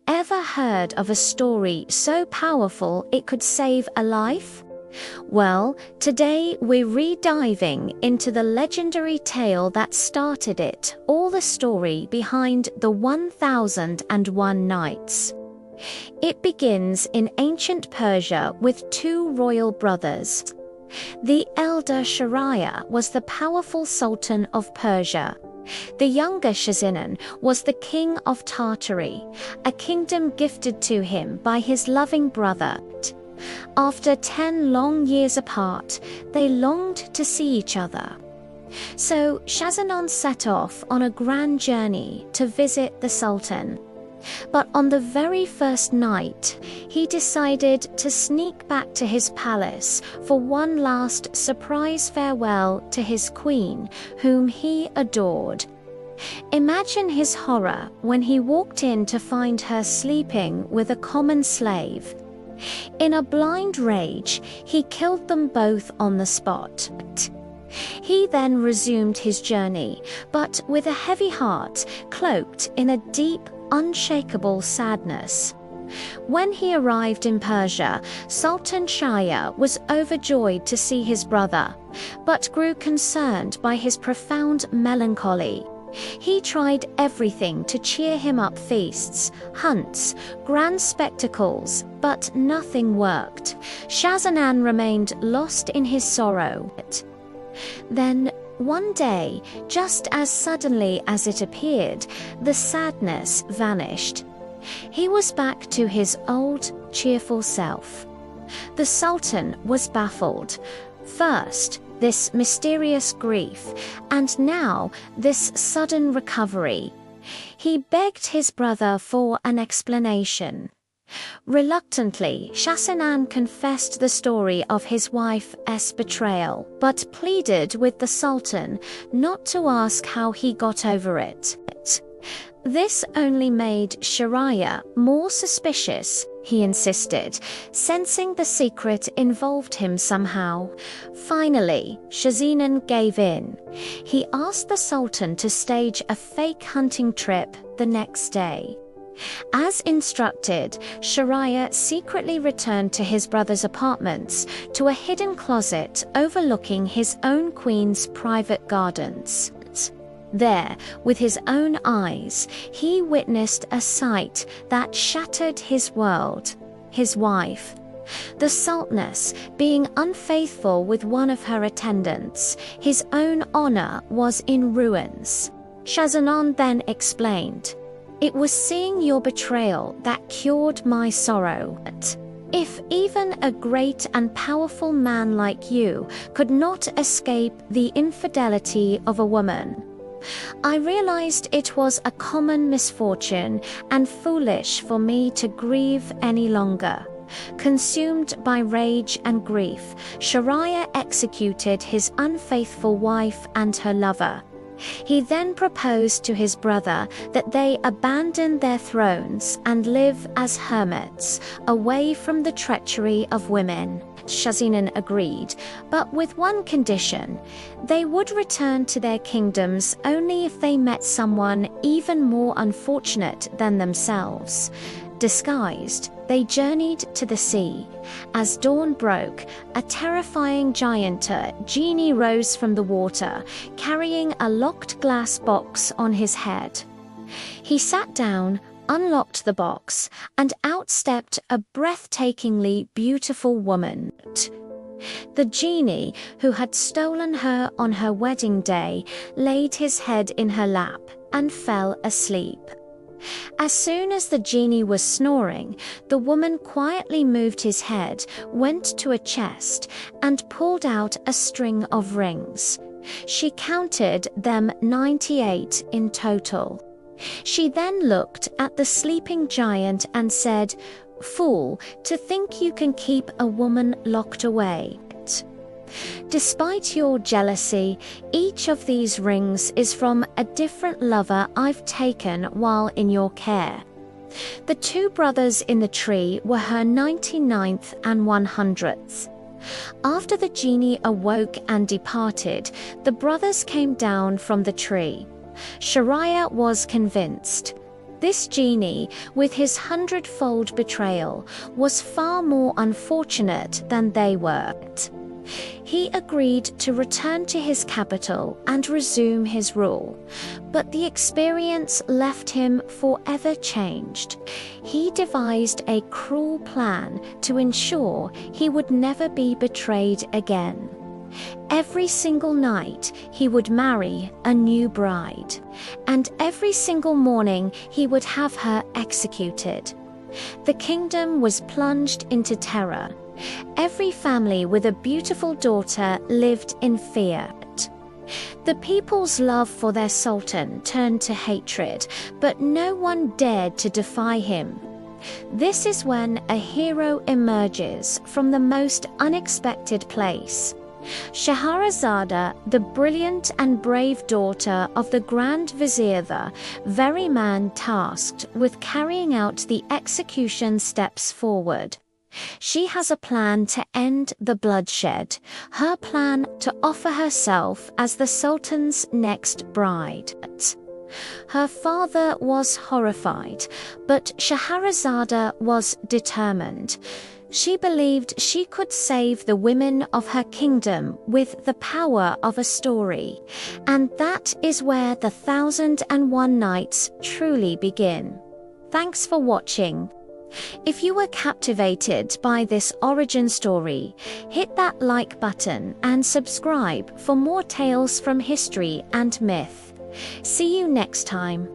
Ever heard of a story so powerful it could save a life? Well, today we're re-diving into the legendary tale that started it, all the story behind the 1001 Nights. It begins in ancient Persia with two royal brothers. The elder Schahriar was the powerful Sultan of Persia. The younger Schahzenan was the king of Tartary, a kingdom gifted to him by his loving brother. After 10 long years apart, they longed to see each other. So Schahzenan set off on a grand journey to visit the Sultan. But on the very first night, he decided to sneak back to his palace for one last surprise farewell to his queen, whom he adored. Imagine his horror when he walked in to find her sleeping with a common slave. In a blind rage, he killed them both on the spot. He then resumed his journey, but with a heavy heart, cloaked in a deep, unshakable sadness. When he arrived in Persia, Sultan Schahriar was overjoyed to see his brother, but grew concerned by his profound melancholy. He tried everything to cheer him up: feasts, hunts, grand spectacles, but nothing worked. Schahzenan remained lost in his sorrow. Then, one day, just as suddenly as it appeared, the sadness vanished. He was back to his old, cheerful self. The Sultan was baffled. First, this mysterious grief, and now this sudden recovery. He begged his brother for an explanation. Reluctantly, Schahzenan confessed the story of his wife's betrayal, but pleaded with the Sultan not to ask how he got over it. This only made Schahriar more suspicious. He insisted, sensing the secret involved him somehow. Finally, Schahzenan gave in. He asked the Sultan to stage a fake hunting trip the next day. As instructed, Schahriar secretly returned to his brother's apartments, to a hidden closet overlooking his own queen's private gardens. There, with his own eyes, he witnessed a sight that shattered his world. His wife, the Sultaness, being unfaithful with one of her attendants. His own honor was in ruins. Schahzenan then explained, "It was seeing your betrayal that cured my sorrow. If even a great and powerful man like you could not escape the infidelity of a woman, I realized it was a common misfortune and foolish for me to grieve any longer." Consumed by rage and grief, Schahriar executed his unfaithful wife and her lover. He then proposed to his brother that they abandon their thrones and live as hermits, away from the treachery of women. Schahzenan agreed, but with one condition: they would return to their kingdoms only if they met someone even more unfortunate than themselves. Disguised, they journeyed to the sea. As dawn broke, a terrifying giant genie rose from the water, carrying a locked glass box on his head. He sat down, unlocked the box, and out stepped a breathtakingly beautiful woman. The genie, who had stolen her on her wedding day, laid his head in her lap and fell asleep. As soon as the genie was snoring, the woman quietly moved his head, went to a chest, and pulled out a string of rings. She counted them 98 in total. She then looked at the sleeping giant and said, "Fool, to think you can keep a woman locked away. Despite your jealousy, each of these rings is from a different lover I've taken while in your care." The two brothers in the tree were her 99th and 100th. After the genie awoke and departed, the brothers came down from the tree. Schahriar was convinced. This genie, with his hundredfold betrayal, was far more unfortunate than they were. He agreed to return to his capital and resume his rule, but the experience left him forever changed. He devised a cruel plan to ensure he would never be betrayed again. Every single night he would marry a new bride, and every single morning he would have her executed. The kingdom was plunged into terror. Every family with a beautiful daughter lived in fear. The people's love for their sultan turned to hatred, but no one dared to defy him. This is when a hero emerges from the most unexpected place. Scheherazade, the brilliant and brave daughter of the Grand Vizier, the very man tasked with carrying out the execution steps forward. She has a plan to end the bloodshed, her plan to offer herself as the Sultan's next bride. Her father was horrified, but Scheherazade was determined. She believed she could save the women of her kingdom with the power of a story, and that is where the 1001 Nights truly begin. Thanks for watching. If you were captivated by this origin story, hit that like button and subscribe for more tales from history and myth. See you next time.